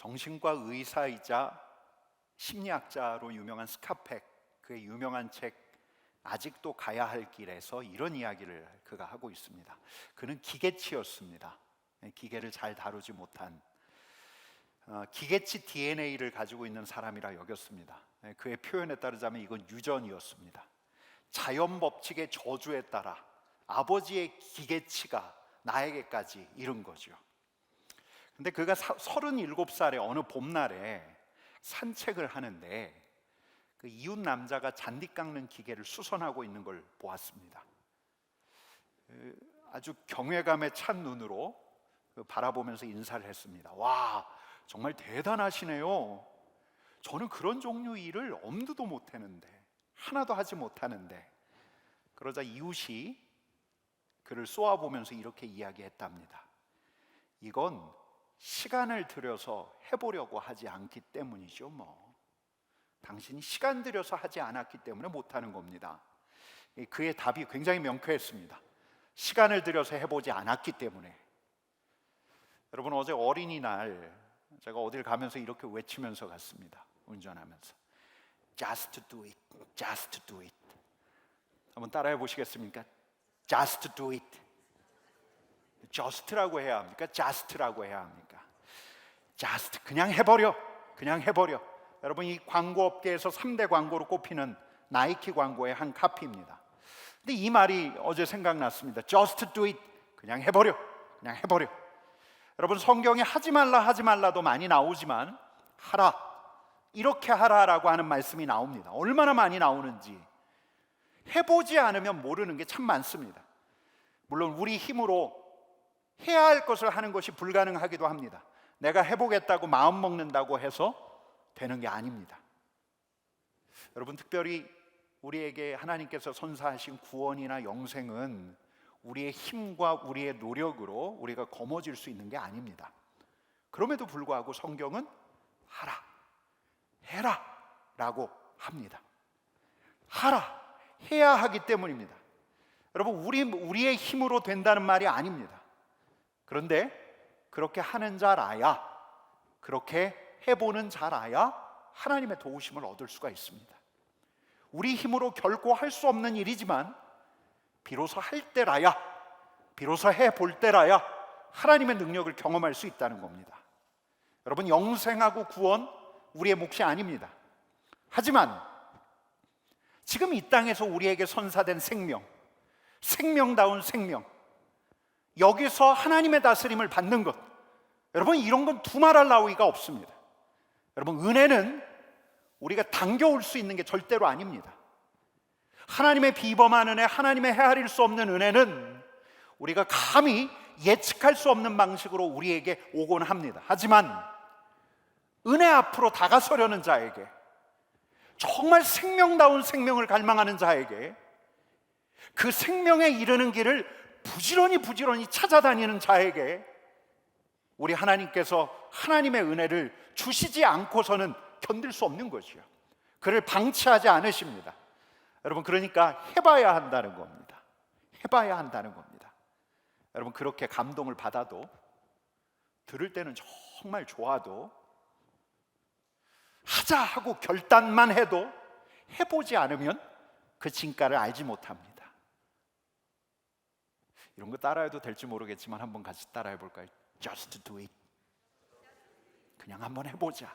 정신과 의사이자 심리학자로 유명한 스카펙, 그의 유명한 책 아직도 가야 할 길에서 이런 이야기를 그가 하고 있습니다. 그는 기계치였습니다. 기계를 잘 다루지 못한 기계치 DNA를 가지고 있는 사람이라 여겼습니다. 그의 표현에 따르자면 이건 유전이었습니다. 자연 법칙의 저주에 따라 아버지의 기계치가 나에게까지 이른 거죠. 근데 그가 37살의 어느 봄날에 산책을 하는데 그 이웃 남자가 잔디 깎는 기계를 수선하고 있는 걸 보았습니다. 아주 경외감에 찬 눈으로 바라보면서 인사를 했습니다. 와, 정말 대단하시네요. 저는 그런 종류 일을 엄두도 못 해는데, 하나도 하지 못하는데. 그러자 이웃이 그를 쏘아보면서 이렇게 이야기했답니다. 이건 시간을 들여서 해보려고 하지 않기 때문이죠. 당신이 시간 들여서 하지 않았기 때문에 못하는 겁니다. 그의 답이 굉장히 명쾌했습니다. 시간을 들여서 해보지 않았기 때문에. 여러분, 어제 어린이날 제가 어딜 가면서 이렇게 외치면서 갔습니다. 운전하면서 Just do it, just do it. 한번 따라해 보시겠습니까? Just do it. just라고 해야 합니까? just라고 해야 합니까? just, 그냥 해버려. 그냥 해버려. 여러분, 이 광고업계에서 3대 광고로 꼽히는 나이키 광고의 한 카피입니다. 근데 이 말이 어제 생각났습니다. just do it. 그냥 해버려. 그냥 해버려. 여러분, 성경에 하지 말라 하지 말라도 많이 나오지만 하라, 이렇게 하라라고 하는 말씀이 나옵니다. 얼마나 많이 나오는지 해보지 않으면 모르는 게 참 많습니다. 물론 우리 힘으로 해야 할 것을 하는 것이 불가능하기도 합니다. 내가 해보겠다고 마음 먹는다고 해서 되는 게 아닙니다. 여러분, 특별히 우리에게 하나님께서 선사하신 구원이나 영생은 우리의 힘과 우리의 노력으로 우리가 거머쥘 수 있는 게 아닙니다. 그럼에도 불구하고 성경은 하라, 해라 라고 합니다. 하라, 해야 하기 때문입니다. 여러분, 우리의 힘으로 된다는 말이 아닙니다. 그런데 그렇게 하는 자라야, 그렇게 해보는 자라야 하나님의 도우심을 얻을 수가 있습니다. 우리 힘으로 결코 할 수 없는 일이지만 비로소 할 때라야, 비로소 해볼 때라야 하나님의 능력을 경험할 수 있다는 겁니다. 여러분, 영생하고 구원 우리의 몫이 아닙니다. 하지만 지금 이 땅에서 우리에게 선사된 생명, 생명다운 생명, 여기서 하나님의 다스림을 받는 것, 여러분, 이런 건 두말할 나위가 없습니다. 여러분, 은혜는 우리가 당겨올 수 있는 게 절대로 아닙니다. 하나님의 비범한 은혜, 하나님의 헤아릴 수 없는 은혜는 우리가 감히 예측할 수 없는 방식으로 우리에게 오곤 합니다. 하지만 은혜 앞으로 다가서려는 자에게, 정말 생명다운 생명을 갈망하는 자에게, 그 생명에 이르는 길을 부지런히 찾아다니는 자에게 우리 하나님께서 하나님의 은혜를 주시지 않고서는 견딜 수 없는 것이요, 그를 방치하지 않으십니다. 여러분, 그러니까 해봐야 한다는 겁니다. 해봐야 한다는 겁니다. 여러분, 그렇게 감동을 받아도, 들을 때는 정말 좋아도, 하자 하고 결단만 해도 해보지 않으면 그 진가를 알지 못합니다. 이런 거 따라해도 될지 모르겠지만 한번 같이 따라해 볼까요? Just do it. 그냥 한번 해보자.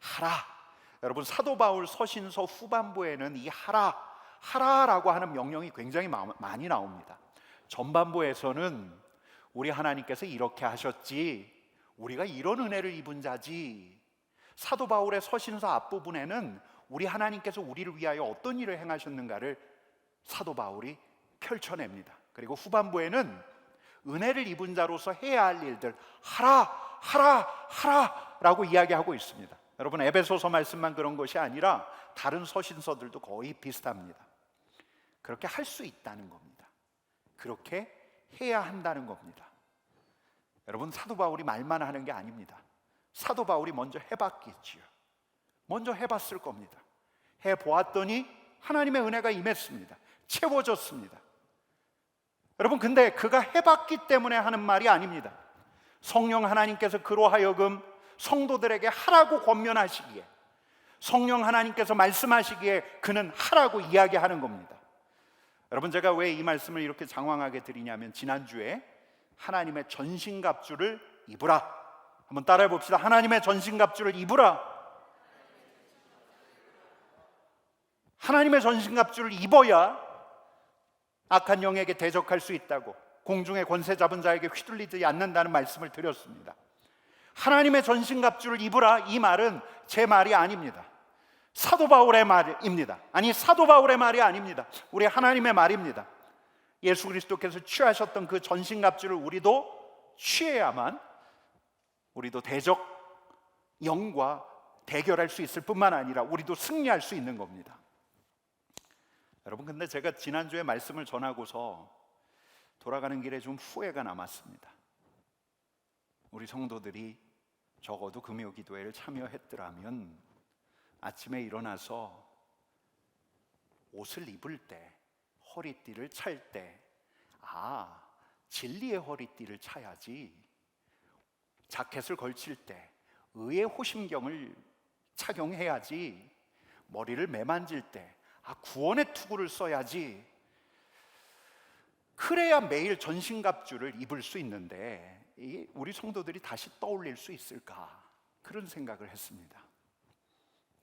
하라. 여러분, 사도 바울 서신서 후반부에는 이 하라라고 하는 명령이 굉장히 많이 나옵니다. 전반부에서는 우리 하나님께서 이렇게 하셨지, 우리가 이런 은혜를 입은 자지. 사도 바울의 서신서 앞부분에는 우리 하나님께서 우리를 위하여 어떤 일을 행하셨는가를 사도 바울이 펼쳐냅니다. 그리고 후반부에는 은혜를 입은 자로서 해야 할 일들, 하라라고 이야기하고 있습니다. 여러분, 에베소서 말씀만 그런 것이 아니라 다른 서신서들도 거의 비슷합니다. 그렇게 할 수 있다는 겁니다. 그렇게 해야 한다는 겁니다. 여러분, 사도 바울이 말만 하는 게 아닙니다. 사도 바울이 먼저 해봤겠지요. 먼저 해봤을 겁니다. 해보았더니 하나님의 은혜가 임했습니다. 채워졌습니다. 여러분, 근데 그가 해봤기 때문에 하는 말이 아닙니다. 성령 하나님께서 그로 하여금 성도들에게 하라고 권면하시기에, 성령 하나님께서 말씀하시기에 그는 하라고 이야기하는 겁니다. 여러분, 제가 왜 이 말씀을 이렇게 장황하게 드리냐면, 지난주에 하나님의 전신갑주를 입으라, 한번 따라해 봅시다. 하나님의 전신갑주를 입으라. 하나님의 전신갑주를 입어야 악한 영에게 대적할 수 있다고, 공중의 권세 잡은 자에게 휘둘리지 않는다는 말씀을 드렸습니다. 하나님의 전신갑주를 입으라, 이 말은 제 말이 아닙니다. 사도 바울의 말입니다. 아니, 사도 바울의 말이 아닙니다. 우리 하나님의 말입니다. 예수 그리스도께서 취하셨던 그 전신갑주를 우리도 취해야만 우리도 대적 영과 대결할 수 있을 뿐만 아니라 우리도 승리할 수 있는 겁니다. 여러분, 근데 제가 지난주에 말씀을 전하고서 돌아가는 길에 좀 후회가 남았습니다. 우리 성도들이 적어도 금요 기도회를 참여했더라면 아침에 일어나서 옷을 입을 때, 허리띠를 찰 때, 진리의 허리띠를 차야지, 자켓을 걸칠 때 의의 호심경을 착용해야지, 머리를 매만질 때 구원의 투구를 써야지, 그래야 매일 전신갑주를 입을 수 있는데 우리 성도들이 다시 떠올릴 수 있을까, 그런 생각을 했습니다.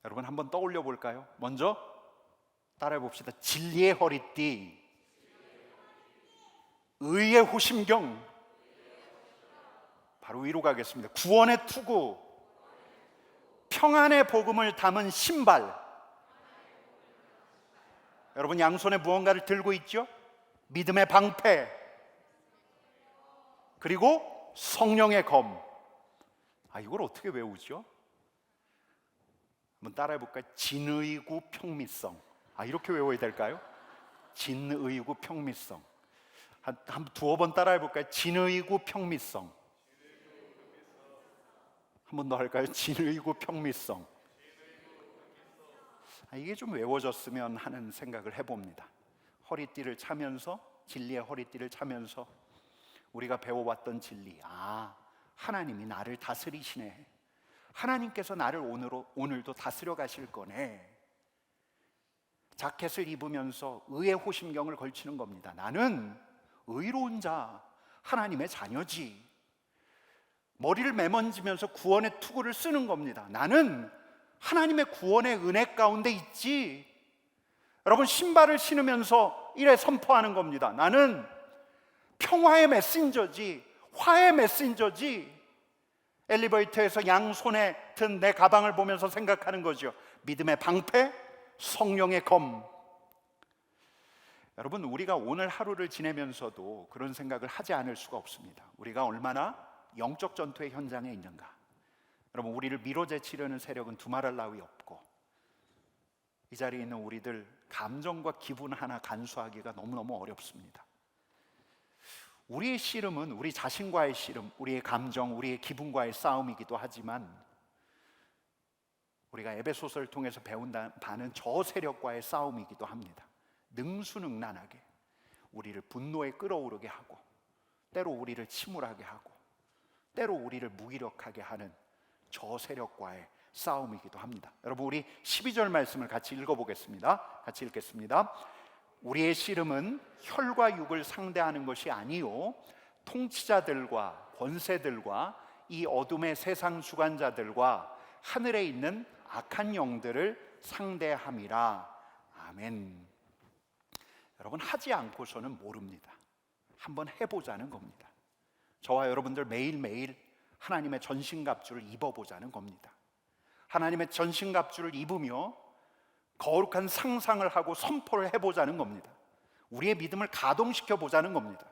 여러분, 한번 떠올려 볼까요? 먼저 따라해 봅시다. 진리의 허리띠, 의의 호심경, 바로 위로 가겠습니다. 구원의 투구, 평안의 복음을 담은 신발. 여러분, 양손에 무언가를 들고 있죠? 믿음의 방패, 그리고 성령의 검. 이걸 어떻게 외우죠? 한번 따라해 볼까요? 진의구 평미성. 이렇게 외워야 될까요? 진의구 평미성. 한 두어 번 따라해 볼까요? 진의구 평미성. 한 번 더 할까요? 진의구 평미성. 이게 좀 외워졌으면 하는 생각을 해봅니다. 허리띠를 차면서, 진리의 허리띠를 차면서 우리가 배워왔던 진리, 하나님이 나를 다스리시네, 하나님께서 나를 오늘도 다스려 가실 거네. 자켓을 입으면서 의의 호심경을 걸치는 겁니다. 나는 의로운 자, 하나님의 자녀지. 머리를 매만지면서 구원의 투구를 쓰는 겁니다. 나는 하나님의 구원의 은혜 가운데 있지. 여러분, 신발을 신으면서 이래 선포하는 겁니다. 나는 평화의 메신저지, 화의 메신저지. 엘리베이터에서 양손에 든 내 가방을 보면서 생각하는 거죠. 믿음의 방패, 성령의 검. 여러분, 우리가 오늘 하루를 지내면서도 그런 생각을 하지 않을 수가 없습니다. 우리가 얼마나 영적 전투의 현장에 있는가. 여러분, 우리를 밀어제치려는 세력은 두말할 나위 없고, 이 자리에 있는 우리들 감정과 기분 하나 간수하기가 너무너무 어렵습니다. 우리의 씨름은 우리 자신과의 씨름, 우리의 감정, 우리의 기분과의 싸움이기도 하지만, 우리가 에베소서를 통해서 배운 바는 저 세력과의 싸움이기도 합니다. 능수능란하게 우리를 분노에 끌어오르게 하고, 때로 우리를 침울하게 하고, 때로 우리를 무기력하게 하는 저 세력과의 싸움이기도 합니다. 여러분, 우리 12절 말씀을 같이 읽어보겠습니다. 같이 읽겠습니다. 우리의 씨름은 혈과 육을 상대하는 것이 아니요 통치자들과 권세들과 이 어둠의 세상 주관자들과 하늘에 있는 악한 영들을 상대함이라. 아멘. 여러분, 하지 않고서는 모릅니다. 한번 해보자는 겁니다. 저와 여러분들 매일매일 하나님의 전신갑주를 입어보자는 겁니다. 하나님의 전신갑주를 입으며 거룩한 상상을 하고 선포를 해보자는 겁니다. 우리의 믿음을 가동시켜 보자는 겁니다.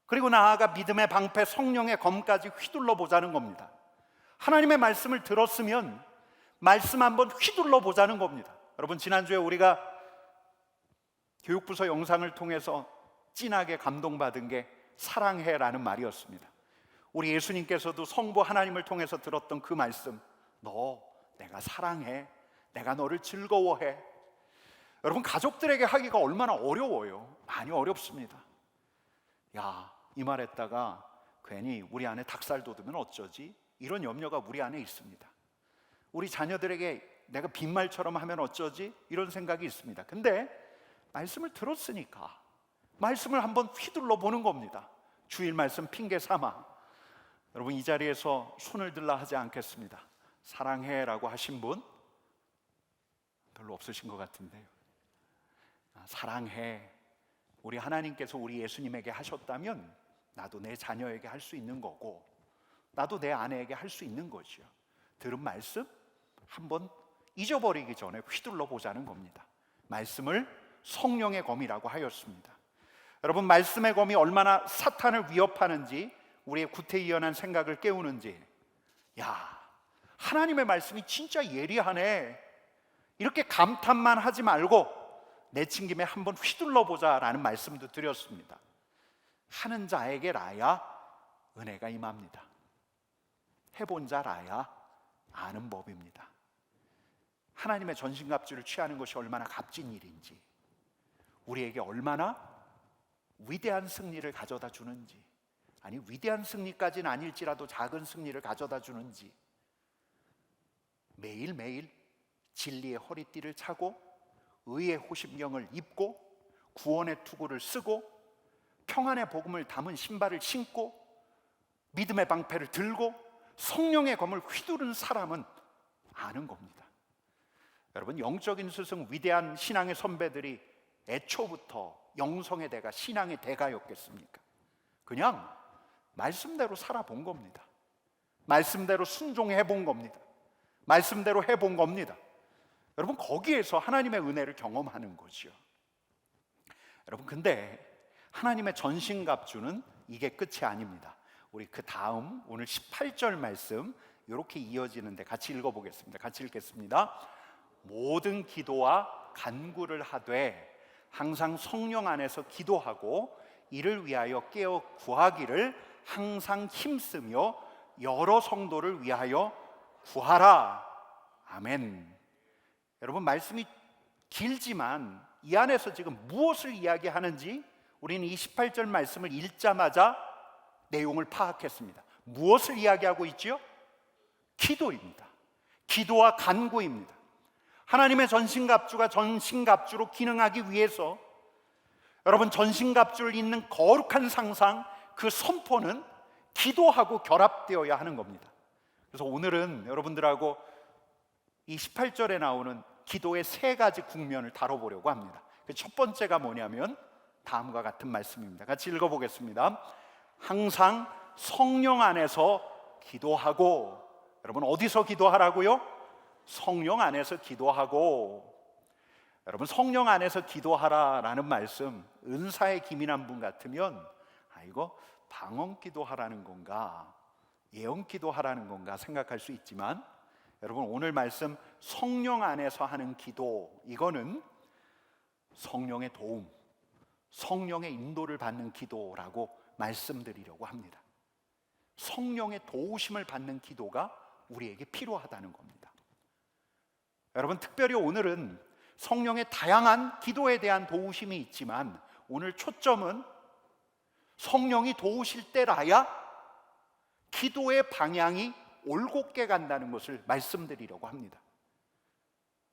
그리고 나아가 믿음의 방패, 성령의 검까지 휘둘러 보자는 겁니다. 하나님의 말씀을 들었으면 말씀 한번 휘둘러 보자는 겁니다. 여러분, 지난주에 우리가 교육부서 영상을 통해서 진하게 감동받은 게 사랑해라는 말이었습니다. 우리 예수님께서도 성부 하나님을 통해서 들었던 그 말씀, 너 내가 사랑해, 내가 너를 즐거워해. 여러분, 가족들에게 하기가 얼마나 어려워요. 많이 어렵습니다. 야, 이 말 했다가 괜히 우리 안에 닭살 돋으면 어쩌지? 이런 염려가 우리 안에 있습니다. 우리 자녀들에게 내가 빈말처럼 하면 어쩌지? 이런 생각이 있습니다. 근데 말씀을 들었으니까 말씀을 한번 휘둘러 보는 겁니다. 주일 말씀 핑계 삼아. 여러분, 이 자리에서 손을 들라 하지 않겠습니다. 사랑해라고 하신 분 별로 없으신 것 같은데요. 사랑해, 우리 하나님께서 우리 예수님에게 하셨다면 나도 내 자녀에게 할 수 있는 거고, 나도 내 아내에게 할 수 있는 거죠. 들은 말씀 한번 잊어버리기 전에 휘둘러 보자는 겁니다. 말씀을 성령의 검이라고 하였습니다. 여러분, 말씀의 검이 얼마나 사탄을 위협하는지, 우리의 구태의연한 생각을 깨우는지, 야, 하나님의 말씀이 진짜 예리하네, 이렇게 감탄만 하지 말고 내친 김에 한번 휘둘러 보자라는 말씀도 드렸습니다. 하는 자에게라야 은혜가 임합니다. 해본 자라야 아는 법입니다. 하나님의 전신갑주를 취하는 것이 얼마나 값진 일인지, 우리에게 얼마나 위대한 승리를 가져다 주는지, 아니 위대한 승리까지는 아닐지라도 작은 승리를 가져다 주는지, 매일매일 진리의 허리띠를 차고 의의 호심경을 입고 구원의 투구를 쓰고 평안의 복음을 담은 신발을 신고 믿음의 방패를 들고 성령의 검을 휘두른 사람은 아는 겁니다. 여러분, 영적인 스승, 위대한 신앙의 선배들이 애초부터 영성의 대가, 신앙의 대가였겠습니까? 그냥 말씀대로 살아본 겁니다. 말씀대로 순종해 본 겁니다. 말씀대로 해본 겁니다. 여러분, 거기에서 하나님의 은혜를 경험하는 거죠. 여러분, 근데 하나님의 전신갑주는 이게 끝이 아닙니다. 우리 그 다음 오늘 18절 말씀 이렇게 이어지는데 같이 읽어보겠습니다. 같이 읽겠습니다. 모든 기도와 간구를 하되 항상 성령 안에서 기도하고 이를 위하여 깨어 구하기를 항상 힘쓰며 여러 성도를 위하여 구하라. 아멘. 여러분, 말씀이 길지만 이 안에서 지금 무엇을 이야기하는지 우리는 이 18절 말씀을 읽자마자 내용을 파악했습니다. 무엇을 이야기하고 있지요? 기도입니다. 기도와 간구입니다. 하나님의 전신갑주가 전신갑주로 기능하기 위해서 여러분, 전신갑주를 잇는 거룩한 상상, 그 선포는 기도하고 결합되어야 하는 겁니다. 그래서 오늘은 여러분들하고 이 18절에 나오는 기도의 세 가지 국면을 다뤄보려고 합니다. 첫 번째가 뭐냐면 다음과 같은 말씀입니다. 같이 읽어보겠습니다. 항상 성령 안에서 기도하고. 여러분, 어디서 기도하라고요? 성령 안에서 기도하고. 여러분, 성령 안에서 기도하라라는 말씀, 은사에 기민한 분 같으면 이거 방언 기도하라는 건가, 예언 기도하라는 건가 생각할 수 있지만, 여러분, 오늘 말씀 성령 안에서 하는 기도, 이거는 성령의 도움, 성령의 인도를 받는 기도라고 말씀드리려고 합니다. 성령의 도우심을 받는 기도가 우리에게 필요하다는 겁니다. 여러분, 특별히 오늘은 성령의 다양한 기도에 대한 도우심이 있지만 오늘 초점은 성령이 도우실 때라야 기도의 방향이 올곧게 간다는 것을 말씀드리려고 합니다.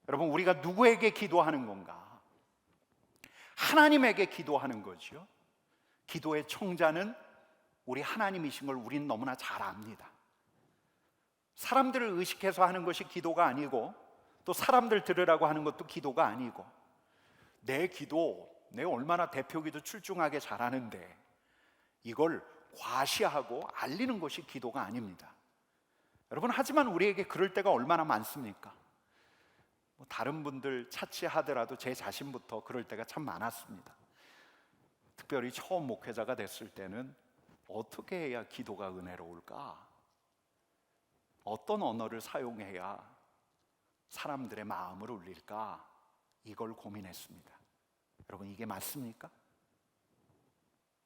여러분, 우리가 누구에게 기도하는 건가? 하나님에게 기도하는 거죠. 기도의 청자는 우리 하나님이신 걸 우리는 너무나 잘 압니다. 사람들을 의식해서 하는 것이 기도가 아니고, 또 사람들 들으라고 하는 것도 기도가 아니고, 내 기도, 내가 얼마나 대표기도 출중하게 잘하는데 이걸 과시하고 알리는 것이 기도가 아닙니다. 여러분, 하지만 우리에게 그럴 때가 얼마나 많습니까? 다른 분들 차치하더라도 제 자신부터 그럴 때가 참 많았습니다. 특별히 처음 목회자가 됐을 때는 어떻게 해야 기도가 은혜로울까? 어떤 언어를 사용해야 사람들의 마음을 울릴까? 이걸 고민했습니다. 여러분, 이게 맞습니까?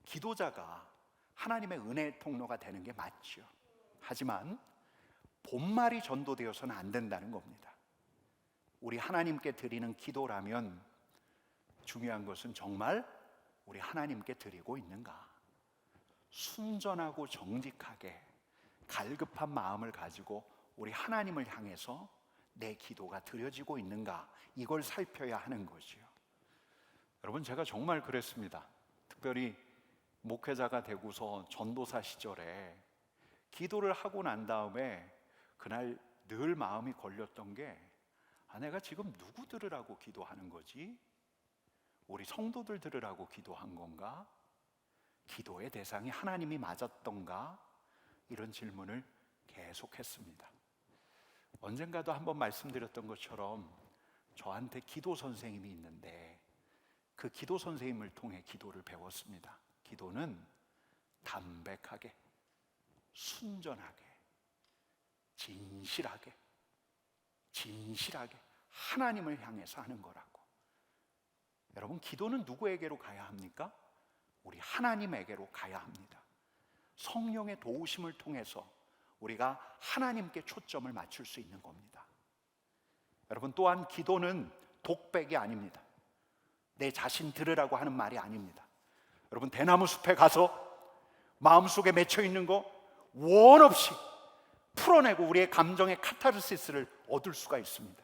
기도자가 하나님의 은혜의 통로가 되는 게 맞죠. 하지만 본말이 전도되어서는 안 된다는 겁니다. 우리 하나님께 드리는 기도라면 중요한 것은 정말 우리 하나님께 드리고 있는가? 순전하고 정직하게 갈급한 마음을 가지고 우리 하나님을 향해서 내 기도가 드려지고 있는가, 이걸 살펴야 하는 거지요. 여러분, 제가 정말 그랬습니다. 특별히 목회자가 되고서 전도사 시절에 기도를 하고 난 다음에 그날 늘 마음이 걸렸던 게, 내가 지금 누구 들으라고 기도하는 거지? 우리 성도들 들으라고 기도한 건가? 기도의 대상이 하나님이 맞았던가? 이런 질문을 계속했습니다. 언젠가도 한번 말씀드렸던 것처럼 저한테 기도 선생님이 있는데, 그 기도 선생님을 통해 기도를 배웠습니다. 기도는 담백하게, 순전하게, 진실하게 하나님을 향해서 하는 거라고. 여러분, 기도는 누구에게로 가야 합니까? 우리 하나님에게로 가야 합니다. 성령의 도우심을 통해서 우리가 하나님께 초점을 맞출 수 있는 겁니다. 여러분, 또한 기도는 독백이 아닙니다. 내 자신 들으라고 하는 말이 아닙니다. 여러분, 대나무 숲에 가서 마음속에 맺혀 있는 거 원 없이 풀어내고 우리의 감정의 카타르시스를 얻을 수가 있습니다.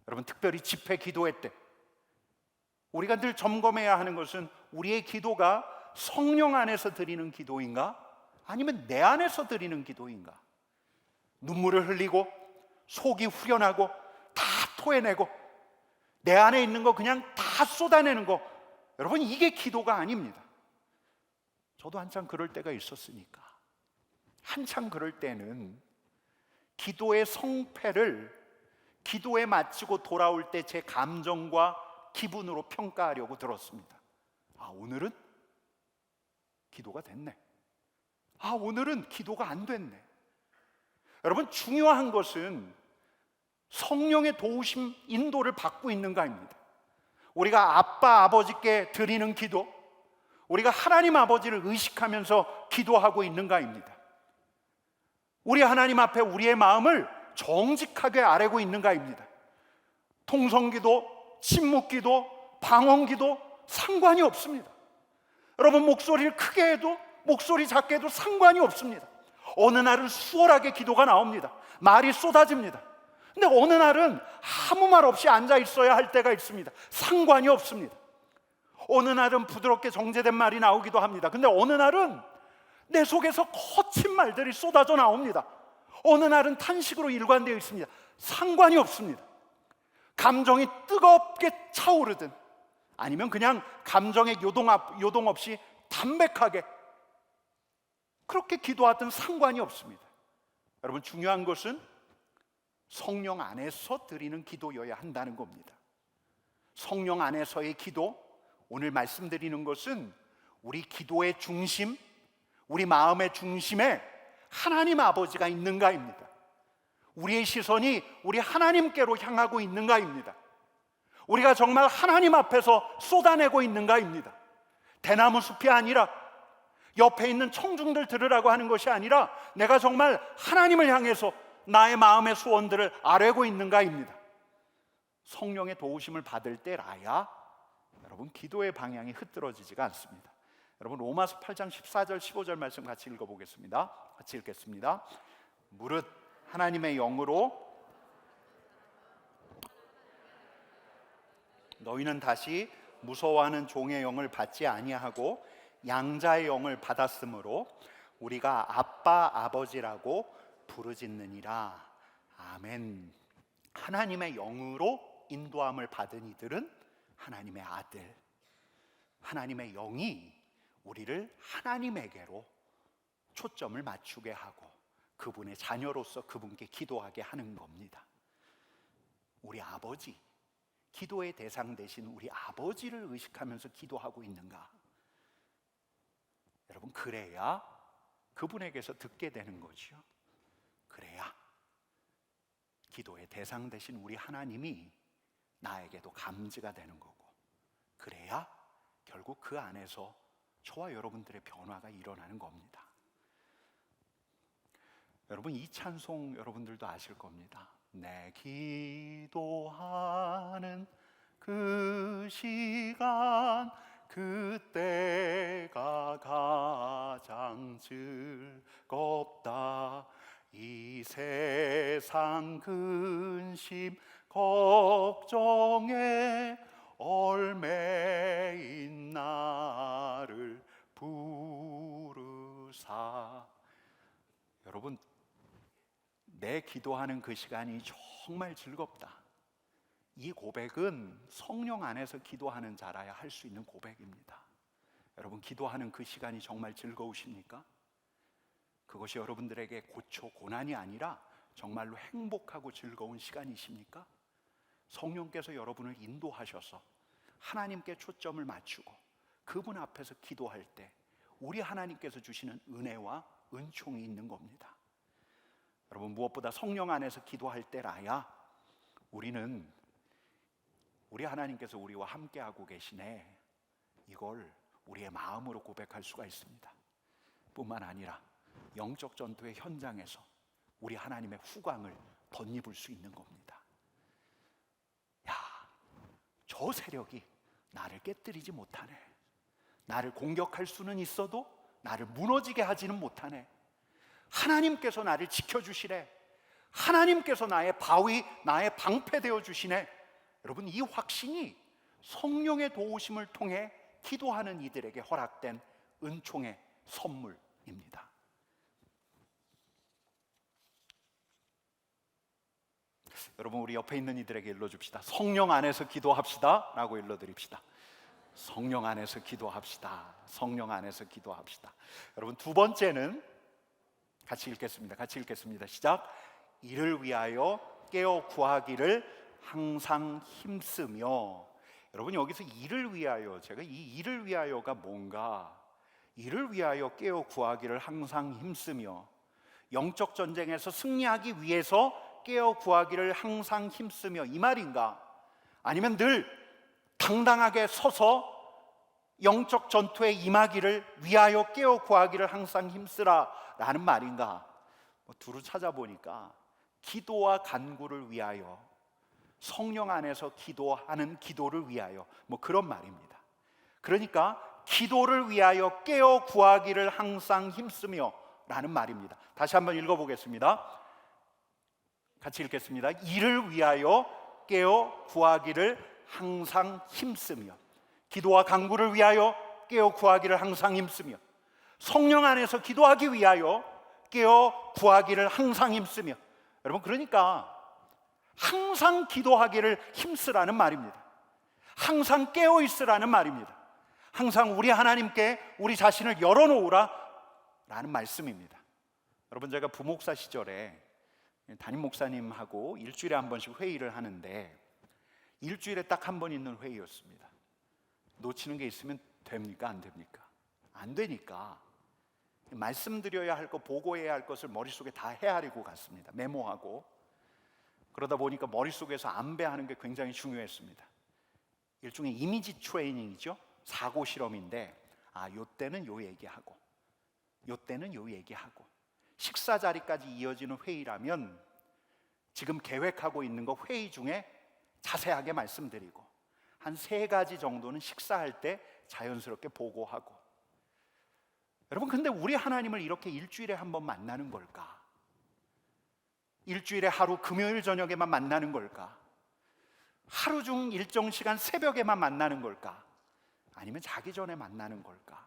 여러분, 특별히 집회 기도회 때 우리가 늘 점검해야 하는 것은, 우리의 기도가 성령 안에서 드리는 기도인가, 아니면 내 안에서 드리는 기도인가. 눈물을 흘리고 속이 후련하고 다 토해내고 내 안에 있는 거 그냥 다 쏟아내는 거, 여러분, 이게 기도가 아닙니다. 저도 한참 그럴 때가 있었으니까. 한참 그럴 때는 기도의 성패를 기도에 마치고 돌아올 때 제 감정과 기분으로 평가하려고 들었습니다. 오늘은 기도가 됐네. 오늘은 기도가 안 됐네. 여러분, 중요한 것은 성령의 도우심, 인도를 받고 있는가입니다. 우리가 아빠, 아버지께 드리는 기도, 우리가 하나님 아버지를 의식하면서 기도하고 있는가입니다. 우리 하나님 앞에 우리의 마음을 정직하게 아뢰고 있는가입니다. 통성기도, 침묵기도, 방언기도 상관이 없습니다. 여러분, 목소리를 크게 해도 목소리 작게 해도 상관이 없습니다. 어느 날은 수월하게 기도가 나옵니다. 말이 쏟아집니다. 근데 어느 날은 아무 말 없이 앉아 있어야 할 때가 있습니다. 상관이 없습니다. 어느 날은 부드럽게 정제된 말이 나오기도 합니다. 근데 어느 날은 내 속에서 거친 말들이 쏟아져 나옵니다. 어느 날은 탄식으로 일관되어 있습니다. 상관이 없습니다. 감정이 뜨겁게 차오르든 아니면 그냥 감정의 요동 없이 담백하게 그렇게 기도하든 상관이 없습니다. 여러분, 중요한 것은 성령 안에서 드리는 기도여야 한다는 겁니다. 성령 안에서의 기도, 오늘 말씀드리는 것은 우리 기도의 중심, 우리 마음의 중심에 하나님 아버지가 있는가입니다. 우리의 시선이 우리 하나님께로 향하고 있는가입니다. 우리가 정말 하나님 앞에서 쏟아내고 있는가입니다. 대나무 숲이 아니라, 옆에 있는 청중들 들으라고 하는 것이 아니라, 내가 정말 하나님을 향해서 나의 마음의 소원들을 아뢰고 있는가입니다. 성령의 도우심을 받을 때라야 여러분, 기도의 방향이 흐트러지지가 않습니다. 여러분, 로마서 8장 14절 15절 말씀 같이 읽어보겠습니다. 같이 읽겠습니다. 무릇 하나님의 영으로 너희는 다시 무서워하는 종의 영을 받지 아니하고 양자의 영을 받았으므로 우리가 아빠 아버지라고 부르짖느니라. 아멘. 하나님의 영으로 인도함을 받은 이들은 하나님의 아들, 하나님의 영이 우리를 하나님에게로 초점을 맞추게 하고 그분의 자녀로서 그분께 기도하게 하는 겁니다. 우리 아버지, 기도의 대상 되신 우리 아버지를 의식하면서 기도하고 있는가? 여러분, 그래야 그분에게서 듣게 되는 거죠. 그래야 기도의 대상 되신 우리 하나님이 나에게도 감지가 되는 거고, 그래야 결국 그 안에서 저와 여러분들의 변화가 일어나는 겁니다. 여러분, 이 찬송 여러분들도 아실 겁니다. 내 기도하는 그 시간, 그때가 가장 즐겁다. 세상 근심 걱정에 얼매인 나를 부르사. 여러분, 내 기도하는 그 시간이 정말 즐겁다. 이 고백은 성령 안에서 기도하는 자라야 할 수 있는 고백입니다. 여러분, 기도하는 그 시간이 정말 즐거우십니까? 그것이 여러분들에게 고초, 고난이 아니라 정말로 행복하고 즐거운 시간이십니까? 성령께서 여러분을 인도하셔서 하나님께 초점을 맞추고 그분 앞에서 기도할 때 우리 하나님께서 주시는 은혜와 은총이 있는 겁니다. 여러분, 무엇보다 성령 안에서 기도할 때라야 우리는 우리 하나님께서 우리와 함께하고 계시네, 이걸 우리의 마음으로 고백할 수가 있습니다. 뿐만 아니라 영적 전투의 현장에서 우리 하나님의 후광을 덧입을 수 있는 겁니다. 야, 저 세력이 나를 깨뜨리지 못하네. 나를 공격할 수는 있어도 나를 무너지게 하지는 못하네. 하나님께서 나를 지켜주시네. 하나님께서 나의 바위, 나의 방패 되어 주시네. 여러분, 이 확신이 성령의 도우심을 통해 기도하는 이들에게 허락된 은총의 선물입니다. 여러분, 우리 옆에 있는 이들에게 일러줍시다. 성령 안에서 기도합시다 라고 일러드립시다. 성령 안에서 기도합시다. 성령 안에서 기도합시다. 여러분, 두 번째는 같이 읽겠습니다. 시작. 이를 위하여 깨어 구하기를 항상 힘쓰며. 여러분, 여기서 이를 위하여, 제가 이 이를 위하여가 뭔가, 이를 위하여 깨어 구하기를 항상 힘쓰며, 영적 전쟁에서 승리하기 위해서 깨어 구하기를 항상 힘쓰며, 이 말인가? 아니면 늘 당당하게 서서 영적 전투에 임하기를 위하여 깨어 구하기를 항상 힘쓰라 라는 말인가? 두루 찾아보니까 기도와 간구를 위하여, 성령 안에서 기도하는 기도를 위하여, 그런 말입니다. 그러니까 기도를 위하여 깨어 구하기를 항상 힘쓰며 라는 말입니다. 다시 한번 읽어보겠습니다. 같이 읽겠습니다. 이를 위하여 깨어 구하기를 항상 힘쓰며, 기도와 간구를 위하여 깨어 구하기를 항상 힘쓰며, 성령 안에서 기도하기 위하여 깨어 구하기를 항상 힘쓰며. 여러분, 그러니까 항상 기도하기를 힘쓰라는 말입니다. 항상 깨어 있으라는 말입니다. 항상 우리 하나님께 우리 자신을 열어놓으라 라는 말씀입니다. 여러분, 제가 부목사 시절에 담임 목사님하고 일주일에 한 번씩 회의를 하는데, 일주일에 딱 한 번 있는 회의였습니다. 놓치는 게 있으면 됩니까? 안 됩니까? 안 되니까 말씀드려야 할 것, 보고해야 할 것을 머릿속에 다 헤아리고 갔습니다. 메모하고. 그러다 보니까 머릿속에서 안배하는 게 굉장히 중요했습니다. 일종의 이미지 트레이닝이죠. 사고 실험인데, 요때는 요 얘기하고, 요때는 요 얘기하고, 식사 자리까지 이어지는 회의라면 지금 계획하고 있는 거 회의 중에 자세하게 말씀드리고, 한 3가지 정도는 식사할 때 자연스럽게 보고하고. 여러분, 근데 우리 하나님을 이렇게 일주일에 한 번 만나는 걸까? 일주일에 하루 금요일 저녁에만 만나는 걸까? 하루 중 일정 시간 새벽에만 만나는 걸까? 아니면 자기 전에 만나는 걸까?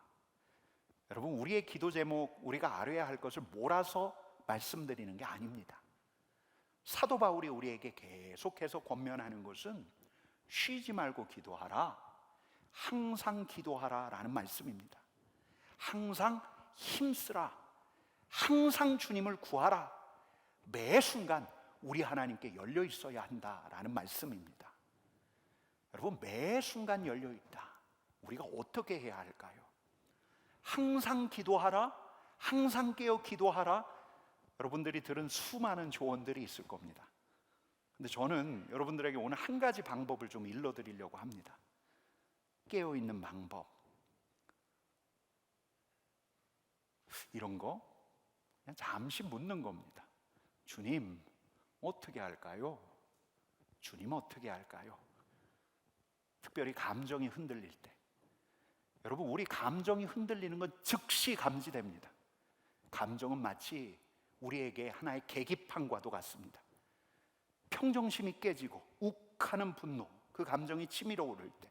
여러분, 우리의 기도 제목, 우리가 알아야 할 것을 몰아서 말씀드리는 게 아닙니다. 사도 바울이 우리에게 계속해서 권면하는 것은 쉬지 말고 기도하라, 항상 기도하라 라는 말씀입니다. 항상 힘쓰라, 항상 주님을 구하라, 매 순간 우리 하나님께 열려 있어야 한다라는 말씀입니다. 여러분, 매 순간 열려 있다. 우리가 어떻게 해야 할까요? 항상 기도하라, 항상 깨어 기도하라. 여러분들이 들은 수많은 조언들이 있을 겁니다. 근데 저는 여러분들에게 오늘 한 가지 방법을 좀 일러드리려고 합니다. 깨어 있는 방법. 이런 거 그냥 잠시 묻는 겁니다. 주님, 어떻게 할까요? 주님, 어떻게 할까요? 특별히 감정이 흔들릴 때. 여러분, 우리 감정이 흔들리는 건 즉시 감지됩니다. 감정은 마치 우리에게 하나의 계기판과도 같습니다. 평정심이 깨지고 욱하는 분노, 그 감정이 치밀어 오를 때,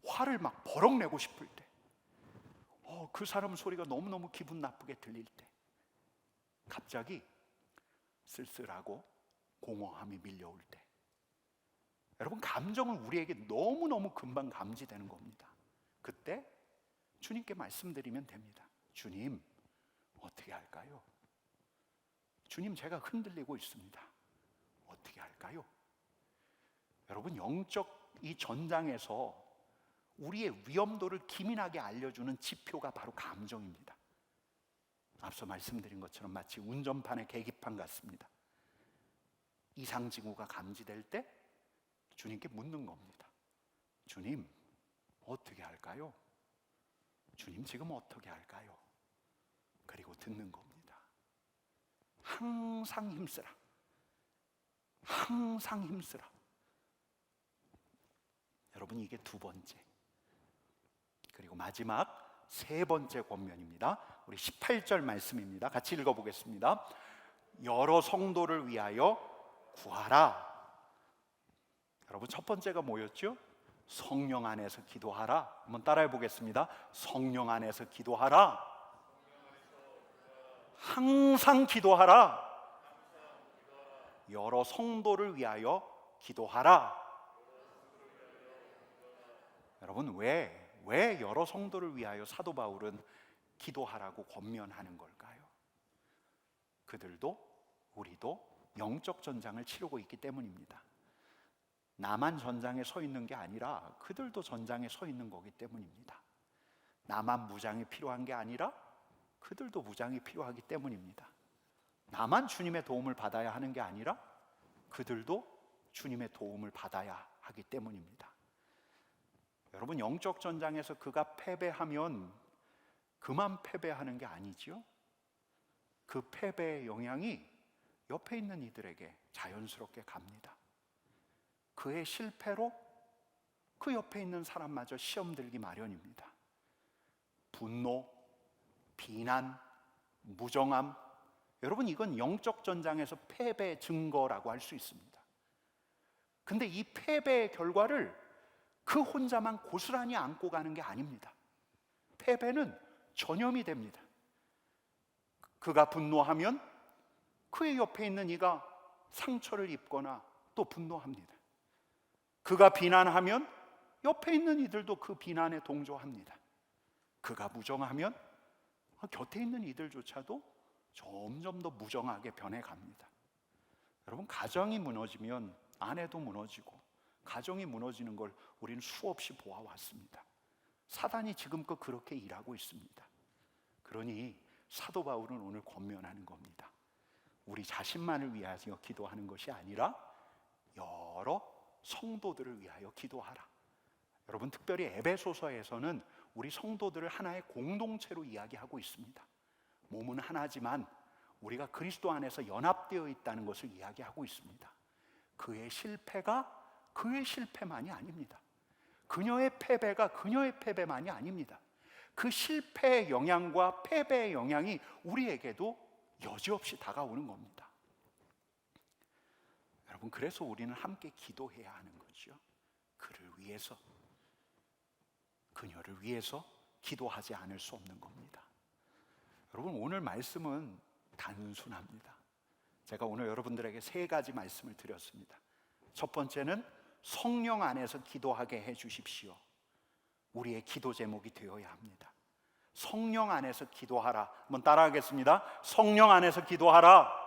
화를 막 버럭 내고 싶을 때, 그 사람 소리가 너무너무 기분 나쁘게 들릴 때, 갑자기 쓸쓸하고 공허함이 밀려올 때, 여러분, 감정은 우리에게 너무너무 금방 감지되는 겁니다. 그때 주님께 말씀드리면 됩니다. 주님, 어떻게 할까요? 주님, 제가 흔들리고 있습니다. 어떻게 할까요? 여러분, 영적 이 전장에서 우리의 위험도를 기민하게 알려주는 지표가 바로 감정입니다. 앞서 말씀드린 것처럼 마치 운전판의 계기판 같습니다. 이상 징후가 감지될 때 주님께 묻는 겁니다. 주님, 어떻게 할까요? 주님, 지금 어떻게 할까요? 그리고 듣는 겁니다. 항상 힘쓰라. 항상 힘쓰라. 여러분, 이게 두 번째. 그리고 마지막 세 번째 권면입니다. 우리 18절 말씀입니다. 같이 읽어보겠습니다. 여러 성도를 위하여 구하라. 여러분, 첫 번째가 뭐였죠? 성령 안에서 기도하라. 한번 따라해 보겠습니다. 성령 안에서 기도하라. 항상 기도하라. 여러 성도를 위하여 기도하라. 여러분, 왜 여러 성도를 위하여 사도 바울은 기도하라고 권면하는 걸까요? 그들도 우리도 영적 전장을 치르고 있기 때문입니다. 나만 전장에 서 있는 게 아니라 그들도 전장에 서 있는 거기 때문입니다. 나만 무장이 필요한 게 아니라 그들도 무장이 필요하기 때문입니다. 나만 주님의 도움을 받아야 하는 게 아니라 그들도 주님의 도움을 받아야 하기 때문입니다. 여러분, 영적 전장에서 그가 패배하면 그만 패배하는 게 아니지요. 그 패배의 영향이 옆에 있는 이들에게 자연스럽게 갑니다. 그의 실패로 그 옆에 있는 사람마저 시험 들기 마련입니다. 분노, 비난, 무정함, 여러분, 이건 영적 전장에서 패배의 증거라고 할 수 있습니다. 근데 이 패배의 결과를 그 혼자만 고스란히 안고 가는 게 아닙니다. 패배는 전염이 됩니다. 그가 분노하면 그의 옆에 있는 이가 상처를 입거나 또 분노합니다. 그가 비난하면 옆에 있는 이들도 그 비난에 동조합니다. 그가 무정하면 곁에 있는 이들조차도 점점 더 무정하게 변해갑니다. 여러분, 가정이 무너지면 아내도 무너지고, 가정이 무너지는 걸 우리는 수없이 보아왔습니다. 사단이 지금껏 그렇게 일하고 있습니다. 그러니 사도 바울은 오늘 권면하는 겁니다. 우리 자신만을 위하여 기도하는 것이 아니라 여러 성도들을 위하여 기도하라. 여러분, 특별히 에베소서에서는 우리 성도들을 하나의 공동체로 이야기하고 있습니다. 몸은 하나지만 우리가 그리스도 안에서 연합되어 있다는 것을 이야기하고 있습니다. 그의 실패가 그의 실패만이 아닙니다. 그녀의 패배가 그녀의 패배만이 아닙니다. 그 실패의 영향과 패배의 영향이 우리에게도 여지없이 다가오는 겁니다. 여러분, 그래서 우리는 함께 기도해야 하는 거죠. 그를 위해서, 그녀를 위해서 기도하지 않을 수 없는 겁니다. 여러분, 오늘 말씀은 단순합니다. 제가 오늘 여러분들에게 세 가지 말씀을 드렸습니다. 첫 번째는 성령 안에서 기도하게 해 주십시오. 우리의 기도 제목이 되어야 합니다. 성령 안에서 기도하라. 한번 따라하겠습니다. 성령 안에서 기도하라.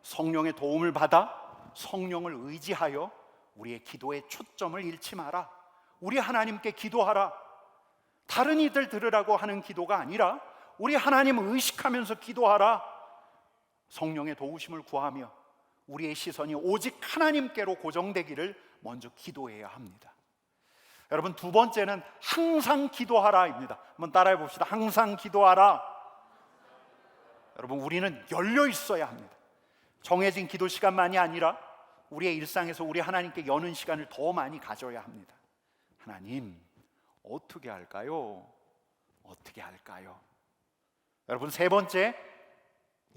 성령의 도움을 받아 성령을 의지하여 우리의 기도의 초점을 잃지 마라. 우리 하나님께 기도하라. 다른 이들 들으라고 하는 기도가 아니라 우리 하나님을 의식하면서 기도하라. 성령의 도우심을 구하며 우리의 시선이 오직 하나님께로 고정되기를 먼저 기도해야 합니다. 여러분, 두 번째는 항상 기도하라입니다. 한번 따라해 봅시다. 항상 기도하라. 여러분, 우리는 열려 있어야 합니다. 정해진 기도 시간만이 아니라 우리의 일상에서 우리 하나님께 여는 시간을 더 많이 가져야 합니다. 하나님, 어떻게 할까요? 어떻게 할까요? 여러분, 세 번째,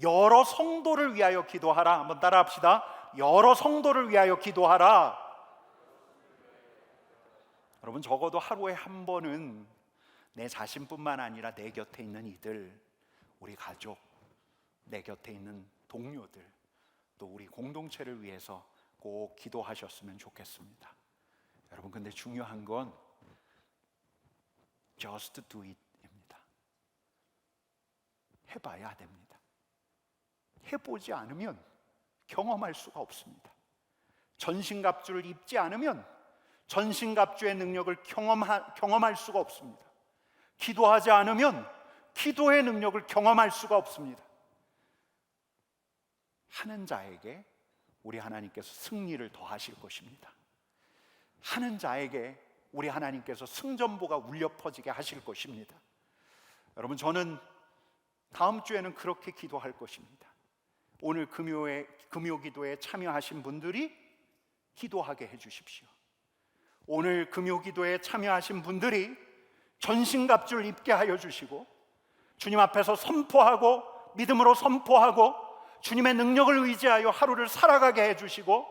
여러 성도를 위하여 기도하라. 한번 따라합시다. 여러 성도를 위하여 기도하라. 여러분, 적어도 하루에 한 번은 내 자신뿐만 아니라 내 곁에 있는 이들, 우리 가족, 내 곁에 있는 동료들, 또 우리 공동체를 위해서 꼭 기도하셨으면 좋겠습니다. 여러분, 근데 중요한 건 just do it입니다. 해봐야 됩니다. 해보지 않으면 경험할 수가 없습니다. 전신갑주를 입지 않으면 전신갑주의 능력을 경험할 수가 없습니다. 기도하지 않으면 기도의 능력을 경험할 수가 없습니다. 하는 자에게 우리 하나님께서 승리를 더하실 것입니다. 하는 자에게 우리 하나님께서 승전보가 울려 퍼지게 하실 것입니다. 여러분, 저는 다음 주에는 그렇게 기도할 것입니다. 오늘 금요 기도에 참여하신 분들이 기도하게 해주십시오. 오늘 금요 기도에 참여하신 분들이 전신갑주를 입게 하여 주시고, 주님 앞에서 선포하고 믿음으로 선포하고 주님의 능력을 의지하여 하루를 살아가게 해주시고,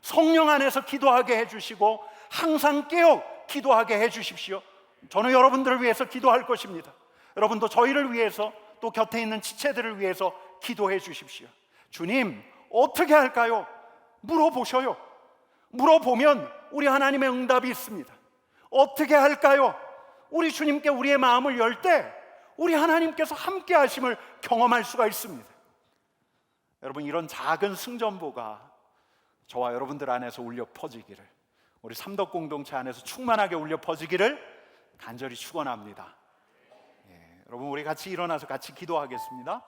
성령 안에서 기도하게 해주시고, 항상 깨어 기도하게 해주십시오. 저는 여러분들을 위해서 기도할 것입니다. 여러분도 저희를 위해서, 또 곁에 있는 지체들을 위해서 기도해 주십시오. 주님, 어떻게 할까요? 물어보셔요. 물어보면 우리 하나님의 응답이 있습니다. 어떻게 할까요? 우리 주님께 우리의 마음을 열 때 우리 하나님께서 함께 하심을 경험할 수가 있습니다. 여러분, 이런 작은 승전보가 저와 여러분들 안에서 울려 퍼지기를, 우리 삼덕 공동체 안에서 충만하게 울려 퍼지기를 간절히 축원합니다. 여러분, 우리 같이 일어나서 같이 기도하겠습니다.